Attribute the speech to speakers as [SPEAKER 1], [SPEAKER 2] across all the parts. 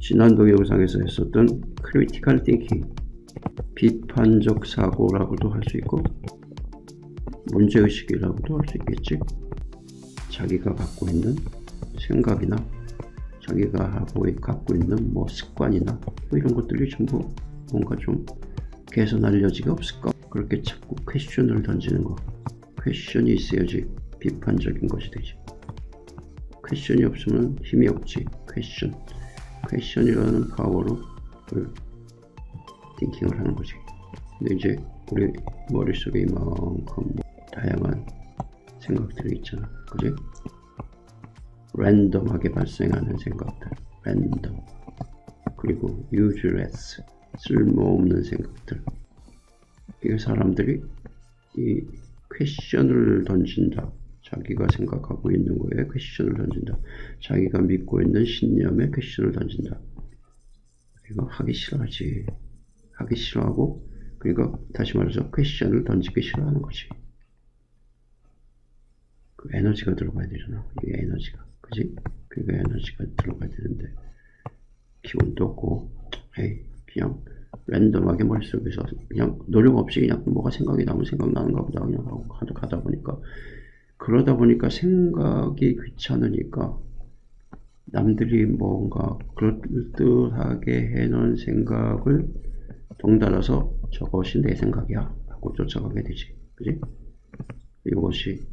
[SPEAKER 1] 지난 동영상에서 했었던 크리티컬 띵킹, 비판적 사고라고도 할 수 있고 문제의식이라고도 할 수 있겠지. 자기가 갖고 있는 생각이나 자기가 갖고 있는 뭐 습관이나 뭐 이런 것들이 전부 뭔가 좀 개선할 여지가 없을까? 그렇게 자꾸 퀘스천을 던지는 거. 퀘스천이 있어야지 비판적인 것이 되지. 퀘스천이 없으면 힘이 없지. 퀘스천이라는 파워로 띵킹을 하는 거지. 근데 이제 우리 머릿속에 이만큼 다양한 생각들이 있잖아. 그지? 랜덤하게 발생하는 생각들, 랜덤. 그리고 useless, 쓸모없는 생각들. 이 사람들이 이 퀘스천을 던진다. 자기가 생각하고 있는 거에 퀘스천을 던진다. 자기가 믿고 있는 신념에 퀘스천을 던진다. 이거 하기 싫어하지. 하기 싫어하고, 그러니까 다시 말해서 퀘스천을 던지기 싫어하는 거지. 그 에너지가 들어가야 되잖아. 이게 에너지가. 그지? 그게 에너지가 들어가야 되는데, 기운도 없고, 그냥 랜덤하게 머릿속에서 그냥 노력 없이 그냥 뭐가 생각이 나면 생각나는가 보다 그냥 하고 가다 보니까, 그러다 보니까 생각이 귀찮으니까 남들이 뭔가 그럴듯하게 해놓은 생각을 덩달아서 저것이 내 생각이야 하고 쫓아가게 되지. 그지? 이것이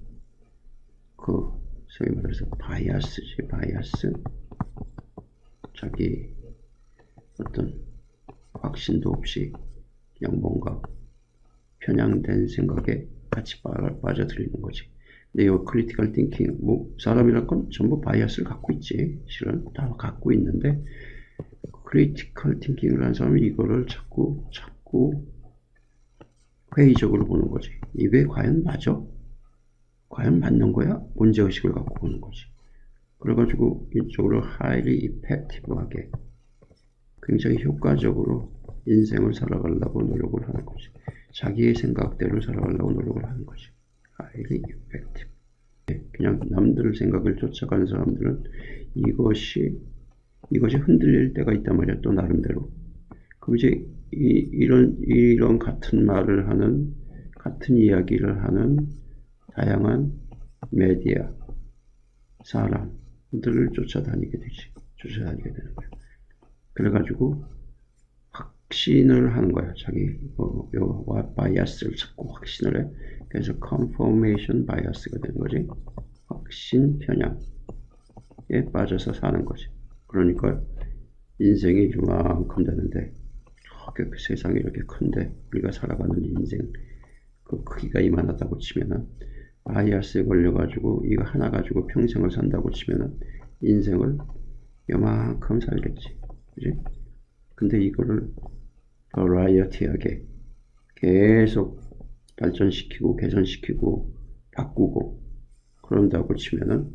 [SPEAKER 1] 소위 말해서 바이아스지. 바이아스. 자기 어떤 확신도 없이 그냥 뭔가 편향된 생각에 같이 빠져들이는 거지. 근데 이 크리티컬 띵킹, 뭐 사람이란 건 전부 바이아스를 갖고 있지. 실은 다 갖고 있는데, 크리티컬 띵킹을 한 사람이 이거를 자꾸 회의적으로 보는 거지. 이게 과연 맞아? 과연 맞는 거야? 문제의식을 갖고 보는 거지. 그래가지고 이쪽으로 highly effective하게, 굉장히 효과적으로 인생을 살아가려고 노력을 하는 거지. 자기의 생각대로 살아가려고 노력을 하는 거지. highly effective. 그냥 남들 생각을 쫓아가는 사람들은 이것이 흔들릴 때가 있단 말이야. 또 나름대로. 그럼 이제 이런 같은 말을 하는, 같은 이야기를 하는 다양한 메디아, 사람들을 쫓아다니게 되는 거야. 그래가지고 확신을 하는 거야. 자기 바이아스를 자꾸 확신을 해. 그래서 confirmation bias가 되는 거지. 확신 편향에 빠져서 사는 거지. 그러니까 인생이 이만큼 되는데, 그 세상이 이렇게 큰데 우리가 살아가는 인생 그 크기가 이만하다고 치면은, 바이아스에 걸려가지고 이거 하나 가지고 평생을 산다고 치면은 인생을 요만큼 살겠지. 그지? 근데 이거를 버라이어티하게 계속 발전시키고 개선시키고 바꾸고 그런다고 치면은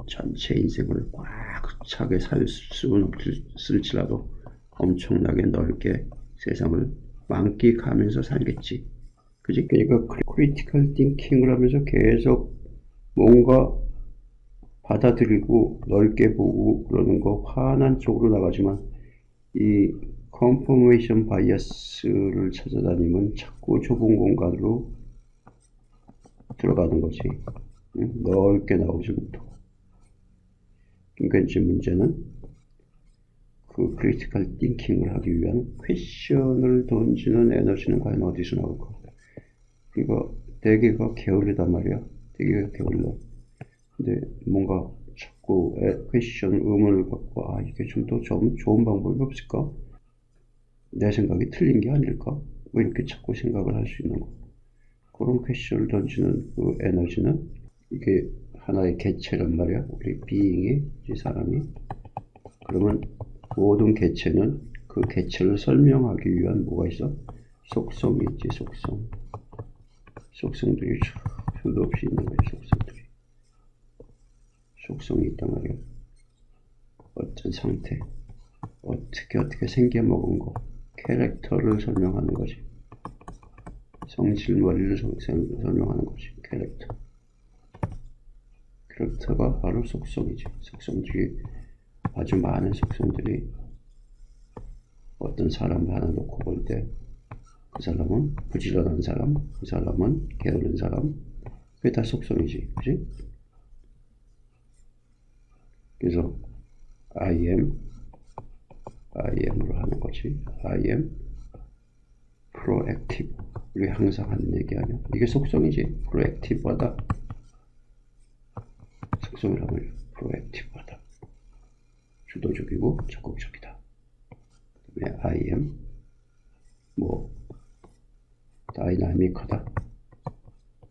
[SPEAKER 1] 전체 인생을 꽉 차게 살 수는 없을지라도 엄청나게 넓게 세상을 만끽하면서 살겠지. 그지? 그러니까 크리티컬 띵킹을 하면서 계속 뭔가 받아들이고 넓게 보고 그러는 거 환한 쪽으로 나가지만, 이 컨포메이션 바이어스를 찾아다니면 자꾸 좁은 공간으로 들어가는 거지. 넓게 나오지 못하고. 그러니까 이제 문제는 그 크리티컬 띵킹을 하기 위한 퀘스천을 던지는 에너지는 과연 어디서 나올까? 그러니까 대개가 게을르단 말이야. 대개가 게을러. 근데 뭔가 자꾸 퀘스천, 의문을 갖고, 이게 좀 더 좋은 방법이 없을까? 내 생각이 틀린 게 아닐까? 왜 이렇게 자꾸 생각을 할 수 있는 거? 그런 퀘스천을 던지는 그 에너지는 이게 하나의 개체란 말이야. 우리 비잉이, 이 사람이. 그러면 모든 개체는 그 개체를 설명하기 위한 뭐가 있어? 속성이 있지. 속성들이 수도 없이 있는 거야. 속성이 있단 말이야. 어떤 상태, 어떻게 생겨먹은 거, 캐릭터를 설명하는 거지. 성질머리를 설명하는 거지. 캐릭터가 바로 속성이지. 속성들이 아주 많은 속성들이 어떤 사람을 하나 놓고 볼 때 그 사람은 부지런한 사람, 그 사람은 게으른 사람, 그게 다 속성이지, 그지? 그래서 IM으로 하는 거지. I am proactive. 우리 항상 하는 얘기 아니야. 이게 속성이지. proactive하다. 속성이라면 proactive하다. 주도적이고 적극적이다. 그다음에 I am 다이나믹하다.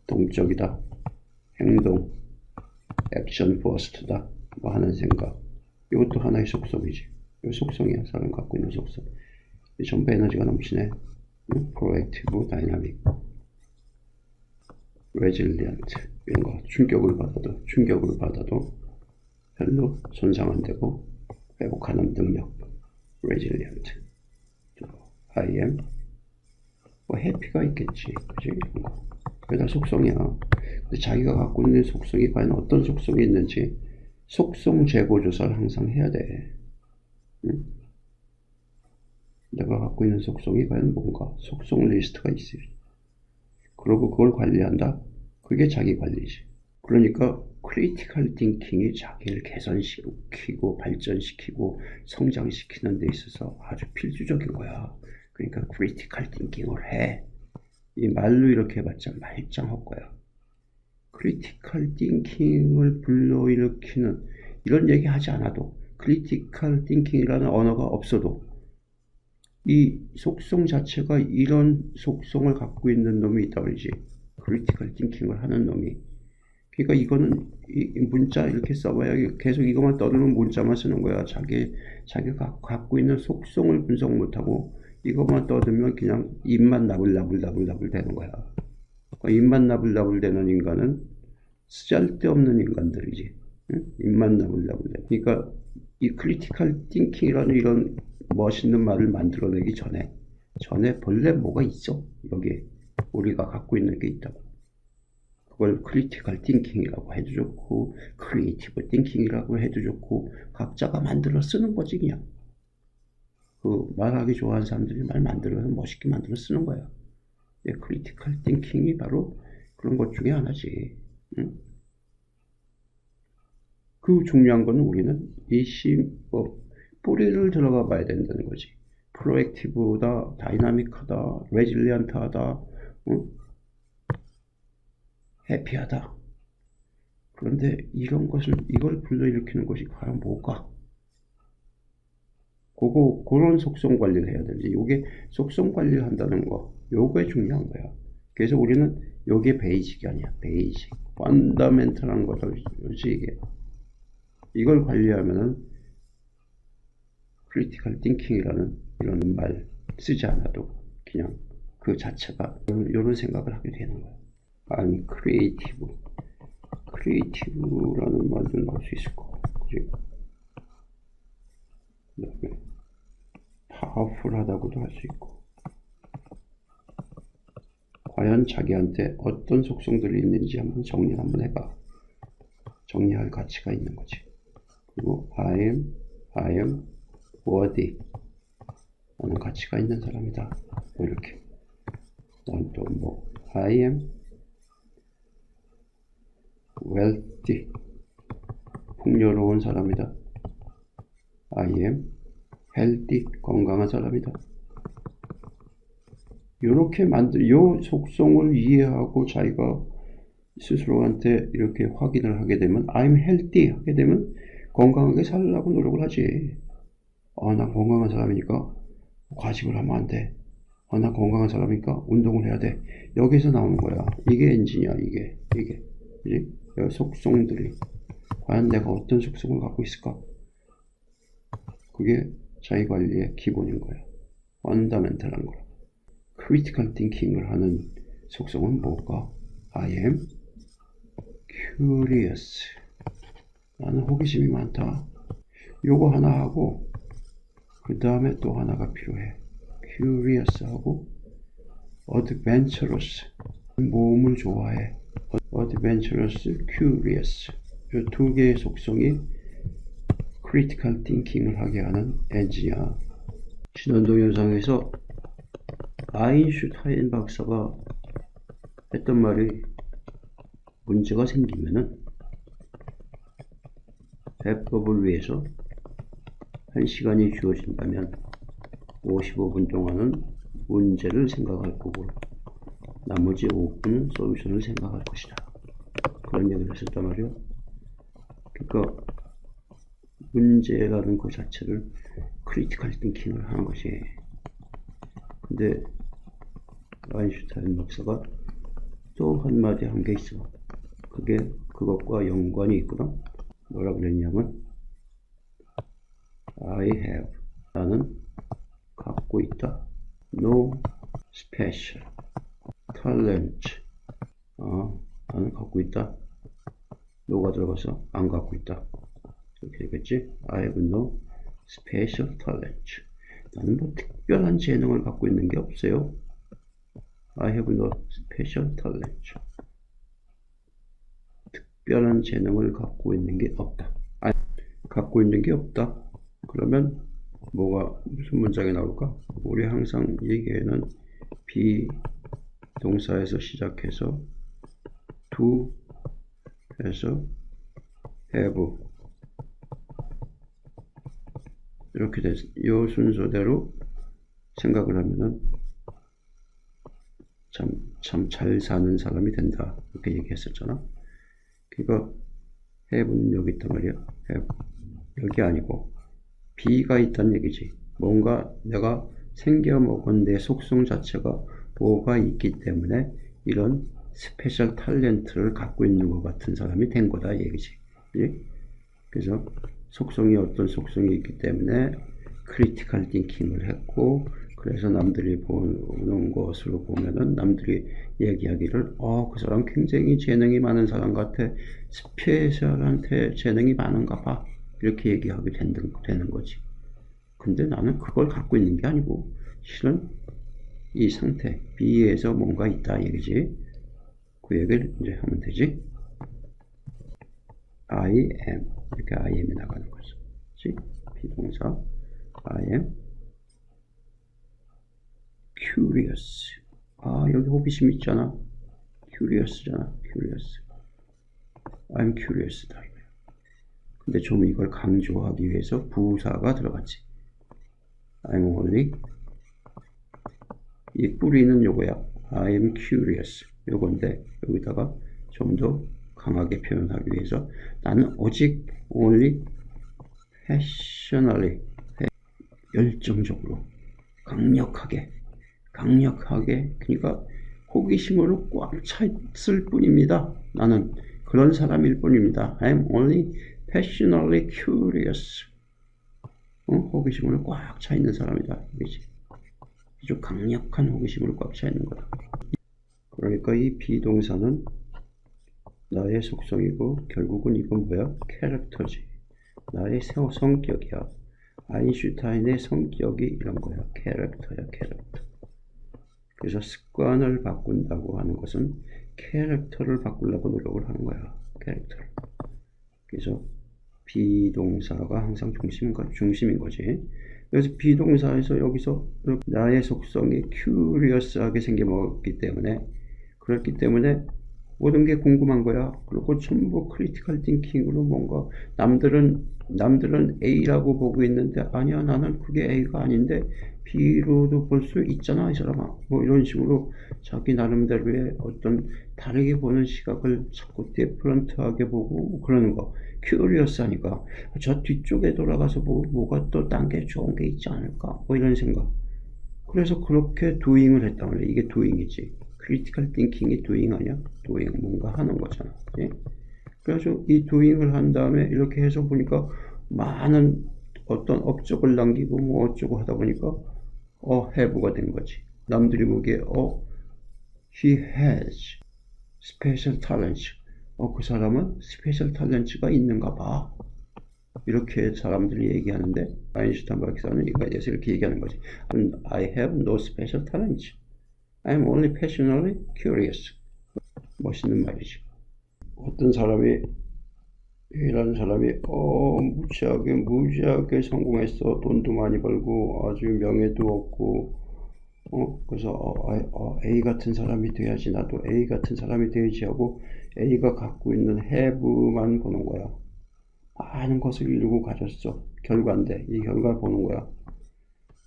[SPEAKER 1] 동적이다. 행동. 액션 퍼스트다. 하는 생각. 이것도 하나의 속성이지. 이 속성이야. 사람 갖고 있는 속성. 전부 에너지가 넘치네. proactive, dynamic, resilient. 이런 거 충격을 받아도 별로 손상 안 되고 회복하는 능력. resilient. I am 해피가 있겠지. 그지? 그게 다 속성이야. 근데 자기가 갖고 있는 속성이 과연 어떤 속성이 있는지 속성 재고 조사를 항상 해야 돼. 응? 내가 갖고 있는 속성이 과연 뭔가? 속성 리스트가 있어요. 그러고 그걸 관리한다? 그게 자기 관리지. 그러니까 크리티컬 띵킹이 자기를 개선시키고 발전시키고 성장시키는 데 있어서 아주 필수적인 거야. 그러니까 크리티컬 띵킹을 해. 이 말로 이렇게 해봤자 말짱 헛거야. 크리티컬 띵킹을 불러일으키는 이런 얘기 하지 않아도 크리티컬 띵킹이라는 언어가 없어도 이 속성 자체가 이런 속성을 갖고 있는 놈이 있다 그러지. 크리티컬 띵킹을 하는 놈이. 그러니까 이거는 이 문자 이렇게 써봐야 계속 이것만 떠들면 문자만 쓰는 거야. 자기가 갖고 있는 속성을 분석 못하고 이것만 떠들면 그냥 입만 나불나불 되는 거야. 그러니까 입만 나불나불 되는 인간은 쓰잘데없는 인간들이지. 응? 입만 나불나불 돼. 그러니까 이 크리티컬 띵킹이라는 이런 멋있는 말을 만들어내기 전에 본래 뭐가 있어? 여기에 우리가 갖고 있는 게 있다고. 그걸 크리티컬 띵킹이라고 해도 좋고 크리에이티브 띵킹이라고 해도 좋고 각자가 만들어 쓰는 거지 그냥. 그 말하기 좋아하는 사람들이 말 만들어서 멋있게 만들어 쓰는 거야. 크리티컬 띵킹이 바로 그런 것 중에 하나지. 응? 그 중요한 거는 우리는 뿌리를 들어가 봐야 된다는 거지. 프로액티브다, 다이나믹하다, 레질리언트하다, 응? 해피하다. 그런데 이걸 불러일으키는 것이 과연 뭘까? 그런 속성 관리를 해야 되지. 요게 속성 관리를 한다는 거, 요게 중요한 거야. 그래서 우리는 요게 베이직이 아니야. 베이직. 펀더멘털한 거지, 이게. 이걸 관리하면은 크리티컬 띵킹이라는 이런 말 쓰지 않아도 그냥 그 자체가 이런 생각을 하게 되는 거야. 아니, 크리에이티브라는 말도 나올 수 있을 거고, 그지? 그다음에 파워풀하다고도 할 수 있고. 과연 자기한테 어떤 속성들이 있는지 한번 정리 한번 해봐. 정리할 가치가 있는 거지. 그리고 I am worthy 라는 가치가 있는 사람이다. 이렇게. 난 또 I am wealthy 풍요로운 사람이다. I am healthy 건강한 사람이다. 이렇게 요 속성을 이해하고 자기가 스스로한테 이렇게 확인을 하게 되면 I'm healthy 하게 되면 건강하게 살려고 노력을 하지. 난 건강한 사람이니까 과식을 하면 안 돼. 난 건강한 사람이니까 운동을 해야 돼. 여기서 나오는 거야. 이게 엔진이야. 이게. 그지? 속성들이 과연 내가 어떤 속성을 갖고 있을까? 그게 자기 관리의 기본인 거야. 펀더멘털한 거야. 크리티컬 띵킹을 하는 속성은 뭘까? I am curious. 나는 호기심이 많다. 요거 하나 하고 그 다음에 또 하나가 필요해. curious 하고 adventurous. 모험을 좋아해. adventurous, curious. 이 두 개의 속성이 크리티컬 띵킹을 하게 하는 엔지니어. 지난 동영상에서 아인슈타인 박사가 했던 말이, 문제가 생기면은 해법을 위해서 1시간이 주어진다면 55분 동안은 문제를 생각할 거고 나머지 5분은 솔루션을 생각할 것이다. 그런 얘기를 했었단 말이에요. 그러니까 문제라는 것 자체를 크리티컬 띵킹을 하는 것이. 근데 아인슈타인 박사가 또 한마디 한 게 있어. 그게 그것과 연관이 있구나. 뭐라 그랬냐면 I have, 나는 갖고 있다. No special talent. 나는 갖고 있다. no가 들어가서 안 갖고 있다. 이렇게 되겠지? I have no special talent. 나는 뭐 특별한 재능을 갖고 있는 게 없어요. I have no special talent. 특별한 재능을 갖고 있는 게 없다. 갖고 있는 게 없다. 그러면 무슨 문장이 나올까? 우리 항상 얘기에는 비동사에서 시작해서 do 해서 have 이렇게 돼서 이 순서대로 생각을 하면은 참 잘 사는 사람이 된다. 이렇게 얘기했었잖아. 그러니까 have는 여기 있단 말이야. have. 여기 아니고 B가 있다는 얘기지. 뭔가 내가 생겨먹은 내 속성 자체가 뭐가 있기 때문에 이런 스페셜 탤런트를 갖고 있는 것 같은 사람이 된 거다 얘기지. 예? 그래서 속성이 어떤 속성이 있기 때문에 크리티컬 띵킹을 했고, 그래서 남들이 보는 것으로 보면은 남들이 얘기하기를 그 사람 굉장히 재능이 많은 사람 같아. 스페셜한테 재능이 많은가 봐. 이렇게 얘기하게 되는 거지. 근데 나는 그걸 갖고 있는 게 아니고 실은 이 상태 B에서 뭔가 있다 얘기지. 그 얘기를 이제 하면 되지. I am, 이렇게 I am이 나가는 거지. 비동사 I am curious. 여기 호기심 있잖아. curious잖아. curious. I'm curious다. 근데 좀 이걸 강조하기 위해서 부사가 들어갔지. I'm only. 이 뿌리는 요거야. I am curious. 요건데 여기다가 좀 더 강하게 표현하기 위해서 나는 오직 only passionately, 열정적으로, 강력하게 그러니까 호기심으로 꽉 차 있을 뿐입니다. 나는 그런 사람일 뿐입니다. I'm only passionately curious. 호기심으로 꽉 차 있는 사람이다. 그렇지? 아주 강력한 호기심으로 꽉 차 있는 거다. 그러니까 이 비동사는 나의 속성이고 결국은 이건 뭐야? 캐릭터지. 나의 성격이야. 아인슈타인의 성격이 이런 거야. 캐릭터야, 캐릭터. 그래서 습관을 바꾼다고 하는 것은 캐릭터를 바꾸려고 노력을 하는 거야. 캐릭터를. 그래서 비동사가 항상 중심인 거지. 그래서 비동사에서 여기서 나의 속성이 curious하게 생겨먹기 때문에, 그렇기 때문에 모든 게 궁금한 거야. 그리고 전부 크리티컬 띵킹으로 뭔가 남들은 A라고 보고 있는데 아니야, 나는 그게 A가 아닌데 B로도 볼 수 있잖아 이 사람아. 뭐 이런 식으로 자기 나름대로의 어떤 다르게 보는 시각을 자꾸 디퍼런트하게 보고 뭐 그러는 거. 큐리어스 하니까 저 뒤쪽에 돌아가서 뭐가 또 딴 게 좋은 게 있지 않을까 뭐 이런 생각. 그래서 그렇게 도잉을 했단 말이야. 이게 도잉이지. 크리티컬 띵킹이 도잉 아니야? 도잉, 뭔가 하는 거잖아. 예? 그래서 이 도잉을 한 다음에 이렇게 해서 보니까 많은 어떤 업적을 남기고 뭐 어쩌고 하다 보니까 have가 된 거지. 남들이 보기에 he has special talents. 그 사람은 스페셜 탤런트가 있는가 봐. 이렇게 사람들이 얘기하는데 아인슈타인 박사는 이거에 대해서 이렇게 얘기하는 거지. I have no special talent. I'm only passionately curious. 멋있는 말이지. 어떤 사람이 A라는 사람이 무지하게 성공했어. 돈도 많이 벌고 아주 명예도 얻고 그래서 A 같은 사람이 돼야지, 나도 A 같은 사람이 돼야지 하고 A가 갖고 있는 have만 보는 거야. 많은 것을 이루고 가졌어. 결과인데 이 결과를 보는 거야.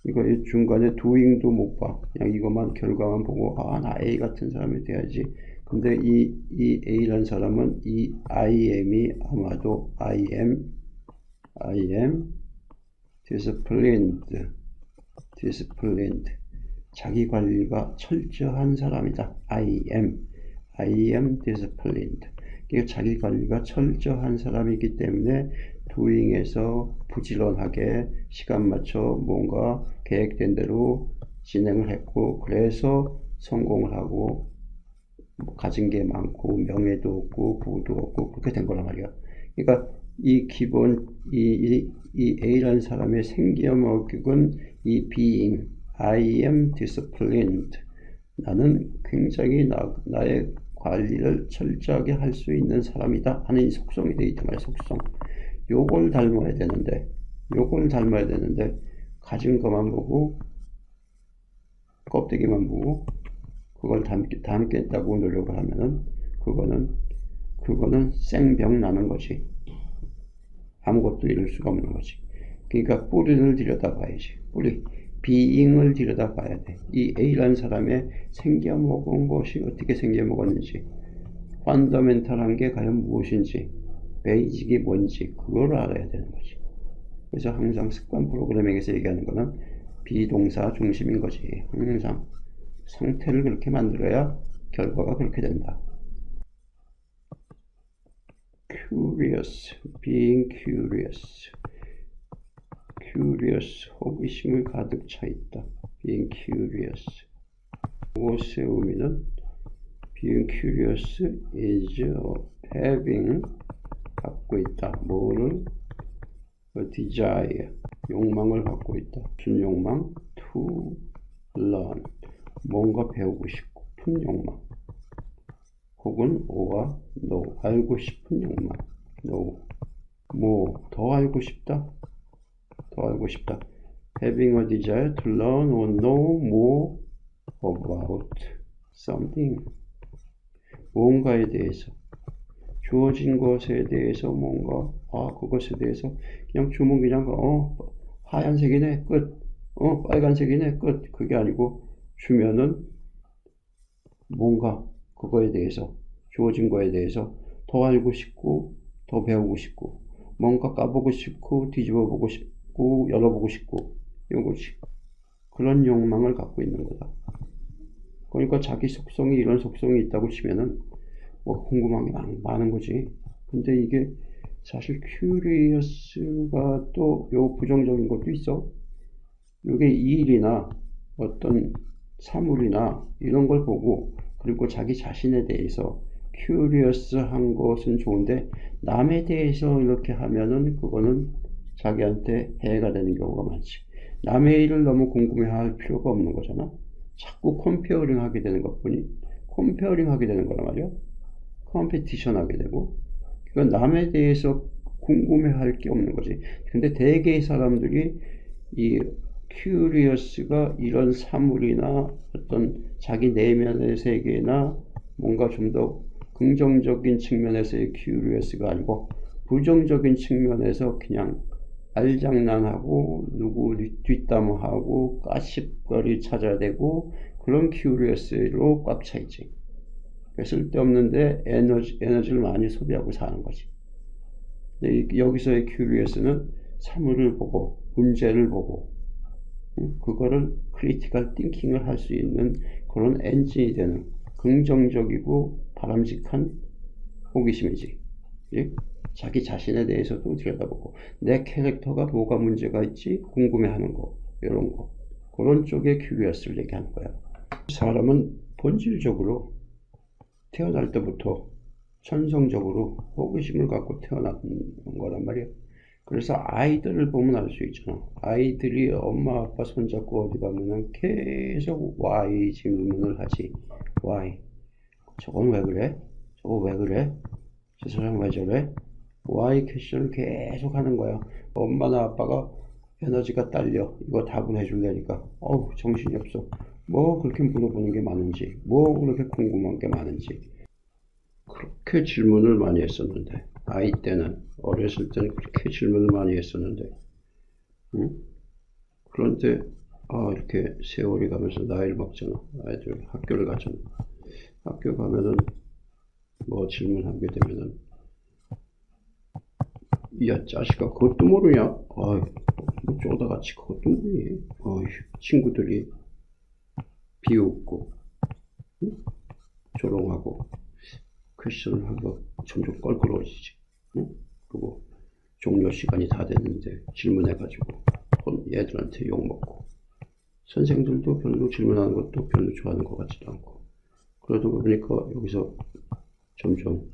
[SPEAKER 1] 이거 중간에 doing도 못 봐. 그냥 이것만 결과만 보고 나 A 같은 사람이 돼야지. 근데 이 A라는 사람은 이 I am이 아마도 I am disciplined. 자기 관리가 철저한 사람이다. I am disciplined. 이게 자기 관리가 철저한 사람이기 때문에 doing에서 부지런하게 시간 맞춰 뭔가 계획된 대로 진행을 했고, 그래서 성공을 하고 가진 게 많고 명예도 없고 부도 없고 그렇게 된 거란 말이야. 그러니까 이 기본 이 A라는 사람의 생기어먹은 이 being, I am disciplined. 나는 굉장히 나의 관리를 철저하게 할 수 있는 사람이다 하는 이 속성이 되어 있단 말이야. 속성. 요걸 닮아야 되는데 가진 것만 보고 껍데기만 보고 그걸 담겠다고 노력을 하면은 그거는 생병 나는 거지. 아무것도 이룰 수가 없는 거지. 그러니까 뿌리를 들여다봐야지. being을 들여다봐야 돼. 이 A라는 사람의 생겨먹은 것이 어떻게 생겨먹었는지, 펀더멘탈한 게 과연 무엇인지, 베이직이 뭔지 그걸 알아야 되는 거지. 그래서 항상 습관 프로그래밍에서 얘기하는 거는 비동사 중심인 거지. 항상 상태를 그렇게 만들어야 결과가 그렇게 된다. being curious, 호기심을 가득 차 있다. being curious. 무엇의 의미는 being curious is having, 갖고 있다. 뭐를? desire, 욕망을 갖고 있다. 무슨 욕망? to learn, 뭔가 배우고 싶은 욕망. 혹은 or no, 알고 싶은 욕망. no, 뭐 더 알고 싶다. having a desire to learn or know more about something. 뭔가에 대해서, 주어진 것에 대해서 뭔가, 그것에 대해서 그냥 주문 그냥 하얀색이네 끝, 빨간색이네 끝. 그게 아니고 주면은 뭔가 그거에 대해서, 주어진 거에 대해서 더 알고 싶고 더 배우고 싶고 뭔가 까보고 싶고 뒤집어 보고 싶고 열어보고 싶고 이런 거지. 그런 욕망을 갖고 있는 거다. 그러니까 자기 속성이 이런 속성이 있다고 치면은 뭐 궁금한 게 많은 거지. 근데 이게 사실 curious가 또 요 부정적인 것도 있어. 이게 일이나 어떤 사물이나 이런 걸 보고 그리고 자기 자신에 대해서 curious한 것은 좋은데 남에 대해서 이렇게 하면은 그거는 자기한테 해가 되는 경우가 많지. 남의 일을 너무 궁금해할 필요가 없는 거잖아. 자꾸 컴페어링 하게 되는 것뿐이, 컴페어링 하게 되는 거란 말이야. 컴페티션 하게 되고, 그러니까 남에 대해서 궁금해할 게 없는 거지. 근데 대개의 사람들이 이 curious가 이런 사물이나 어떤 자기 내면의 세계나 뭔가 좀 더 긍정적인 측면에서의 curious가 아니고 부정적인 측면에서 그냥 알장난하고 누구 뒷담화하고 까십거리 찾아대고 그런 curious로 꽉 차 있지. 쓸데없는데 에너지를 많이 소비하고 사는 거지. 근데 여기서의 curious는 사물을 보고 문제를 보고 그거를 크리티컬 띵킹을 할 수 있는 그런 엔진이 되는 긍정적이고 바람직한 호기심이지. 자기 자신에 대해서도 들여다보고 내 캐릭터가 뭐가 문제가 있지 궁금해하는 거, 이런 거, 그런 쪽의 큐리어스를 얘기하는 거야. 사람은 본질적으로 태어날 때부터 천성적으로 호기심을 갖고 태어난 거란 말이야. 그래서 아이들을 보면 알 수 있잖아. 아이들이 엄마 아빠 손잡고 어디 가면은 계속 why 질문을 하지. why? 저건 왜 그래? 저거 왜 그래? 저 사람 왜 저래? why 퀘션을 계속 하는 거야. 엄마나 아빠가 에너지가 딸려. 이거 답을 해줄래니까. 어우, 정신이 없어. 뭐 그렇게 물어보는 게 많은지, 뭐 그렇게 궁금한 게 많은지. 그렇게 질문을 많이 했었는데, 아이 때는, 어렸을 때는 그렇게 질문을 많이 했었는데, 응? 그런데, 이렇게 세월이 가면서 나이를 먹잖아. 아이들 학교를 가잖아. 학교 가면은, 뭐 질문하게 되면은, 야, 자식아, 그것도 모르냐? 뭐 쪼다같이 그것도 모르니? 친구들이 비웃고, 응? 조롱하고, 퀘션을 하기가 점점 껄끄러워지지. 응? 그리고 종료 시간이 다 됐는데 질문해가지고 얘들한테 욕먹고, 선생들도 별로 질문하는 것도 별로 좋아하는 것 같지도 않고, 그러다 보니까 여기서 점점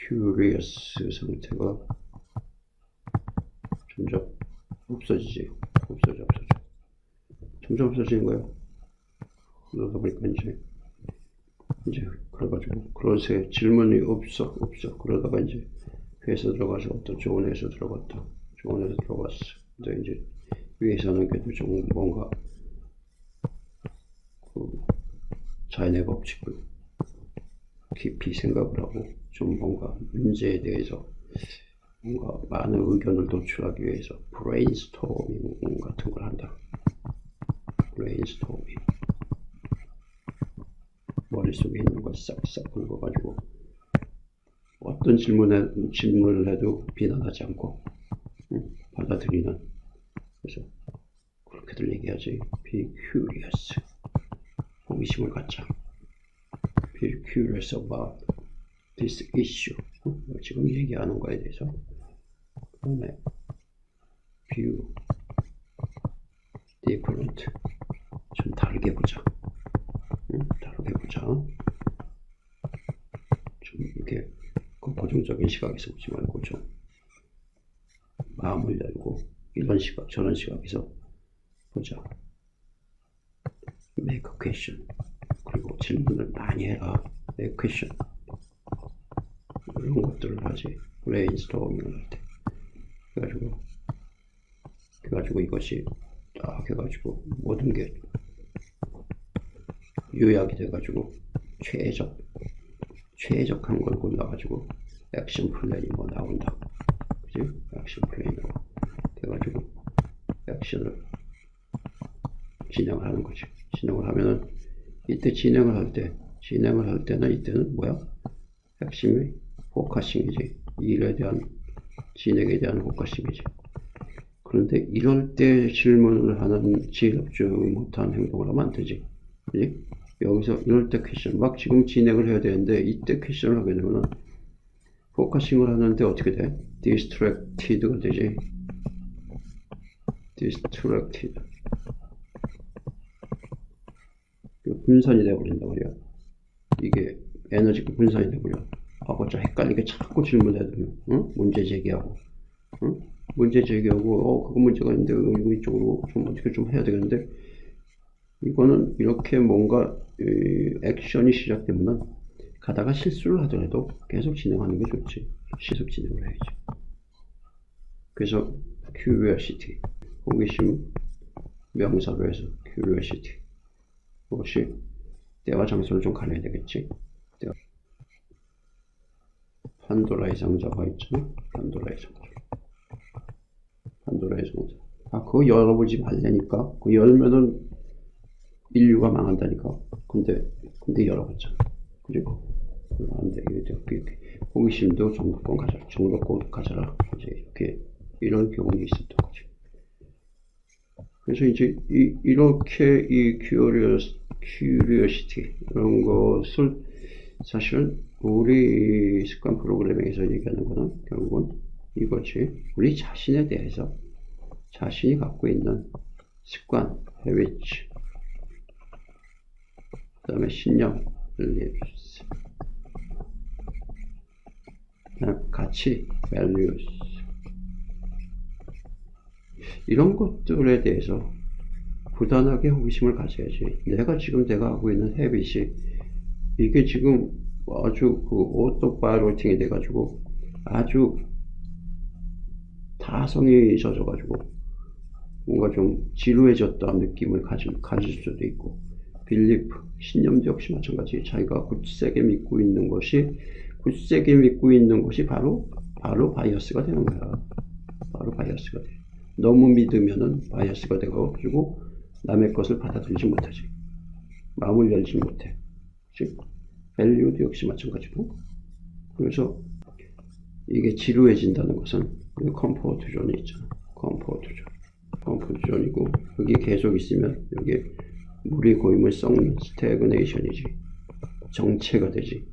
[SPEAKER 1] curious 상태가 점점 없어지지. 없어져. 점점 없어지는 거야. 그러다 보니까 이제 그래가지고 그런새 질문이 없어. 그러다가 이제 회사 들어가서 어떤 좋은 회사 들어갔다. 좋은 회사 들어갔어. 근데 이제 위에서는 그래도 좀 뭔가 그 자연의 법칙을 깊이 생각을 하고 좀 뭔가 문제에 대해서 뭔가 많은 의견을 도출하기 위해서 브레인스토밍 같은 걸 한다. 브레인스토밍. 머릿속에 있는 걸 싹싹 긁어가지고 어떤 질문을 해도 비난하지 않고 받아들이는. 그래서 그렇게들 얘기하지. Be curious. 호기심을 갖자. Be curious about this issue. 지금 얘기하는 거에 대해서. 그 다음에 view different. 좀 다르게 보자. 다르게 보자. 좀 이렇게 고정적인 시각에서 보지 말고 좀 마음을 열고 이런 시각 저런 시각에서 보자. Make a question. 그리고 질문을 많이 해라. Make a question. 이런 것들을 하지. 브레인스토밍을 할 때. 그래가지고 이것이 딱 해가지고 모든 게 요약이 돼가지고 최적한 걸 골라가지고 액션 플랜이 뭐 나온다. 그지? 액션 플랜으로 돼가지고 액션을 진행을 하는 거지. 진행을 하면은 이때 진행을 할 때는 이때는 뭐야? 핵심이 포커싱이지. 일에 대한 진행에 대한 포커싱이지. 그런데 이럴 때 질문을 하는 지혜롭지 못한 행동을 하면 안 되지. 그지? 여기서 이럴 때 퀘션, 막 지금 진행을 해야 되는데 이때 퀘션을 하게 되면 포커싱을 하는데 어떻게 돼? distracted가 되지. distracted. 분산이 돼버린단 말이야. 이게 에너지가 분산이 돼버려. 어쩌 헷갈리게 자꾸 질문해도 문제 제기하고, 문제 제기하고, 그거 문제가 있는데 이쪽으로 좀 어떻게 좀 해야 되겠는데, 이거는 이렇게 뭔가 액션이 시작되면 가다가 실수를 하더라도 계속 진행하는 게 좋지. 계속 진행을 해야지. 그래서 curiosity, 호기심 명사로 해서 curiosity. 혹시 때와 장소를 좀 가려야 되겠지. 판도라의 상자가 있잖아. 판도라의 상자. 그거 열어보지 말라니까. 그거 열면은 인류가 망한다니까. 근데 열어봤잖아. 그리고 안 돼. 호기심도 정도껏 가져라. 이제 이렇게 이런 교훈이 있었던 거지. 그래서 이제 이렇게 이 curiosity 이런 것을 사실은 우리 습관 프로그래밍에서 얘기하는 거는 결국은 이것이 우리 자신에 대해서 자신이 갖고 있는 습관, habits, 그 다음에 신념, beliefs, 가치, values, 이런 것들에 대해서 부단하게 호기심을 가져야지. 내가 하고 있는 habit이 이게 지금 아주 그 오토파이로팅이 돼가지고 아주 타성이 젖어가지고 뭔가 좀 지루해졌다는 느낌을 가질 수도 있고, 빌리프, 신념도 역시 마찬가지. 자기가 굳세게 믿고 있는 것이 바로 바이어스가 되는 거야. 바로 바이어스가 돼. 너무 믿으면은 바이어스가 돼가지고 남의 것을 받아들이지 못하지. 마음을 열지 못해. 즉, 밸류도 역시 마찬가지고. 그래서 이게 지루해진다는 것은 컴포트 존이 있잖아. 컴포트 존이고, 여기 계속 있으면 여기 물이 고이면 썩는 스태그네이션이지. 정체가 되지.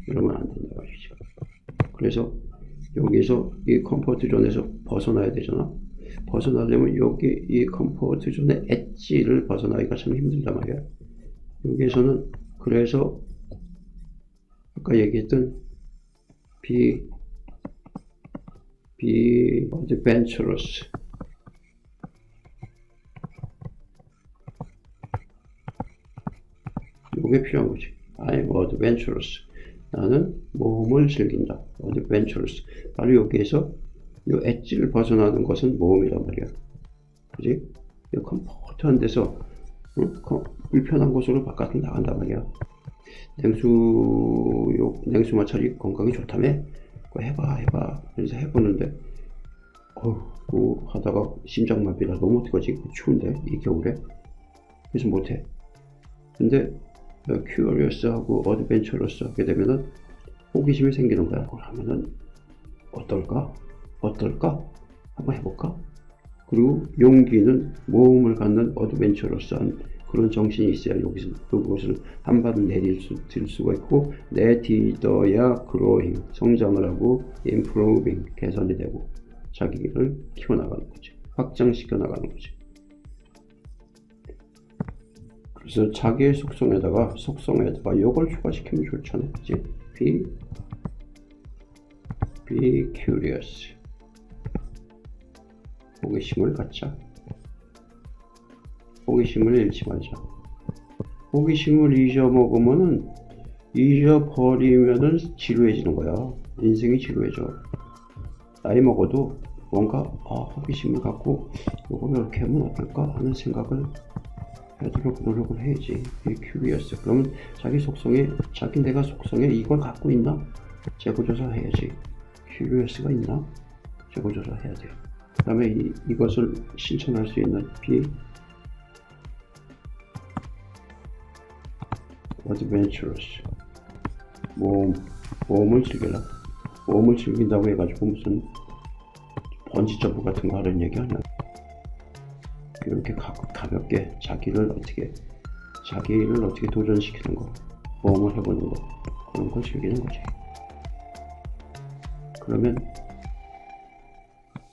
[SPEAKER 1] 이러면 안 된다 말이지. 그래서 여기서 이 컴포트 존에서 벗어나야 되잖아. 벗어나려면 여기 이 컴포트 존의 엣지를 벗어나기가 참 힘들단 말이야. 여기에서는 그래서 아까 얘기했던 be adventurous, 이게 필요한 거지. I'm adventurous. 나는 모험을 즐긴다. adventurous. 바로 여기에서 이 엣지를 벗어나는 것은 모험이란 말이야. 그지? 이 컴포트한 데서 불편한 곳으로 바깥으로 나간단 말이야. 냉수 마찰이 건강에 좋다며? 그거 해봐. 그래서 해보는데, 하다가 심장마비라 너무 어떡하지? 추운데, 이 겨울에. 그래서 못해. 근데, curious하고 adventurous 하게 되면은 호기심이 생기는 거야. 그러면은, 어떨까? 한번 해볼까? 그리고 용기는 모험을 갖는 adventurous한 그런 정신이 있어야 그것을 한 발을 내릴 수가 있고, 내딛어야 growing, 성장을 하고, improving, 개선이 되고, 자기를 키워나가는 거지. 확장시켜 나가는 거지. 그래서 자기의 속성에다가 이걸 추가시키면 좋잖아. 그치? be curious. 호기심을 갖자. 호기심을 잃지 말자. 호기심을 잊어버리면은 지루해지는 거야. 인생이 지루해져. 나이 먹어도 뭔가 호기심을 갖고 이걸 이렇게 하면 어떨까 하는 생각을 해도록 노력을 해야지. be curious. 그러면 내가 속성에 이걸 갖고 있나? 재고조사 해야지. curious가 있나? 재고조사 해야 돼. 그 다음에 이것을 실천할 수 있는 be adventurous. 모험을 즐겨라. 모험을 즐긴다고 해가지고 무슨 번지점프 같은 거 하는 얘기 아니야. 이렇게 가볍게 자기를 어떻게 도전시키는 거, 모험을 해보는 거, 그런 걸 즐기는 거지. 그러면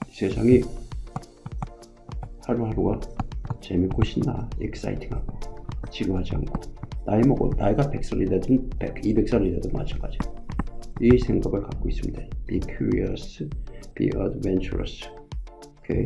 [SPEAKER 1] 세상이 하루하루가 재밌고 신나, 익사이팅하고, 지루하지 않고, 나이가 100살이 되든 200살이 되든 마찬가지야. 이 생각을 갖고 있으면 돼. Be curious, be adventurous. 오케이?